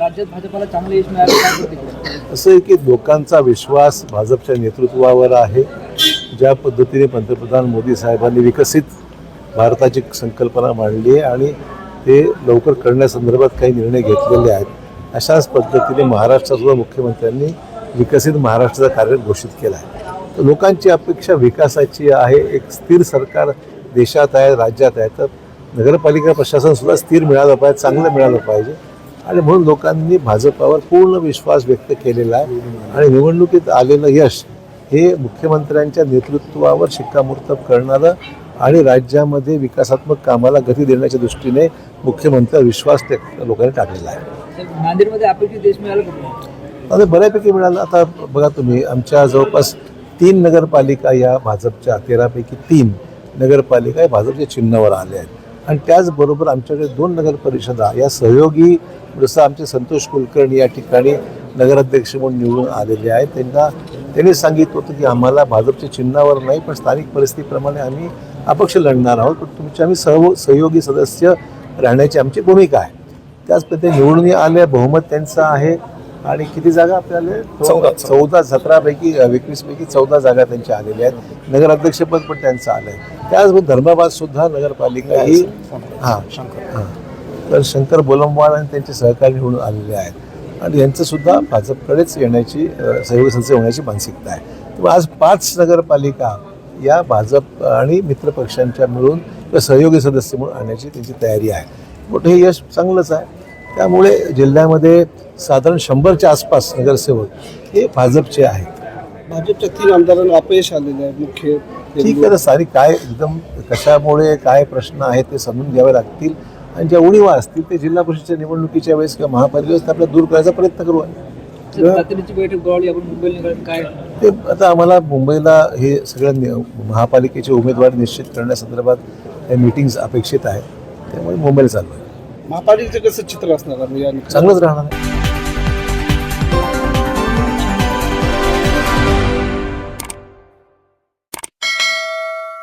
राज्यात भाजपला चांगले यश मिळाले, काय प्रतिक्रिया? असं आहे की लोकांचा विश्वास भाजपच्या नेतृत्वावर आहे. ज्या पद्धतीने पंतप्रधान मोदी साहेबांनी विकसित भारताची संकल्पना मांडली आहे आणि ते लवकर करण्यासंदर्भात काही निर्णय घेतलेले आहेत, अशाच पद्धतीने महाराष्ट्रासुद्धा मुख्यमंत्र्यांनी विकसित महाराष्ट्राचा कार्यक्रम घोषित केला आहे. तर लोकांची अपेक्षा विकासाची आहे. एक स्थिर सरकार देशात आहे, राज्यात आहे. तर नगरपालिका प्रशासनसुद्धा स्थिर मिळालं पाहिजे, चांगलं मिळालं पाहिजे आणि म्हणून लोकांनी भाजपावर पूर्ण विश्वास व्यक्त केलेला आहे. आणि निवडणुकीत आलेलं यश हे मुख्यमंत्र्यांच्या नेतृत्वावर शिक्कामोर्तब करणारं आणि राज्यामध्ये विकासात्मक कामाला गती देण्याच्या दृष्टीने मुख्यमंत्र्यांचा विश्वास त्या लोकांनी टाकलेला आहे. नांदेडमध्ये अपेक्षित यश मिळालं का? आता बऱ्यापैकी मिळालं. आता बघा तुम्ही, आमच्या जवळपास 3 नगरपालिका या भाजपच्या, 13पैकी 3 नगरपालिका या भाजपच्या चिन्हावर आल्या आहेत. आणि त्याचबरोबर आमच्याकडे 2 नगरपरिषदा या सहयोगी, जसं आमचे संतोष कुलकर्णी या ठिकाणी नगराध्यक्ष म्हणून निवडून आलेले आहेत. त्यांनी सांगितलं होतं की आम्हाला भाजपच्या चिन्हावर नाही, पण स्थानिक परिस्थितीप्रमाणे आम्ही अपक्ष लढणार आहोत, पण तुमचे आम्ही सहयोगी सदस्य राहण्याची आमची भूमिका आहे. त्याच पद्धतीने निवडून आले, बहुमत त्यांचं आहे. आणि किती जागा आपल्याला 17पैकी 21पैकी 14 जागा त्यांच्या आलेल्या आहेत. नगराध्यक्षपद पण त्यांचं आलं आहे. त्याचबरोबर धर्माबाद सुद्धा नगरपालिका ही तर शंकर बोलमवाड आणि त्यांचे सहकारी निवडून आलेले आहेत आणि यांचंसुद्धा भाजपकडेच येण्याची, सहयोगी सदस्य होण्याची मानसिकता आहे. त्यामुळे आज 5 नगरपालिका या भाजप आणि मित्रपक्षांच्या मिळून सहयोगी सदस्य म्हणून आणण्याची त्यांची तयारी आहे. मोठं हे यश चांगलंच आहे. त्यामुळे जिल्ह्यामध्ये साधारण 100च्या आसपास नगरसेवक हे भाजपचे आहेत. भाजपच्या 3 आमदारांना अपयश आलेलं आहे. मुख्य ठीक आहे, सारी काय एकदम कशामुळे काय प्रश्न आहेत ते समजून घ्यावे लागतील आणि ज्या उणीवा असतील ते जिल्हा परिषदेच्या निवडणुकीच्या वेळेस किंवा महापालिकेत आपल्याला दूर करायचा प्रयत्न करू. तातडीची बैठक बोलावली आपण मुंबईला निघालो, काय ते आता आम्हाला मुंबईला हे सगळ्या महापालिकेचे उमेदवार निश्चित करण्यासंदर्भात मीटिंग्स अपेक्षित आहेत. त्यामुळे मुंबईला चालू आहे. महापालिकेचं कसं चित्र असणार आहे? चांगलंच राहणार आहे.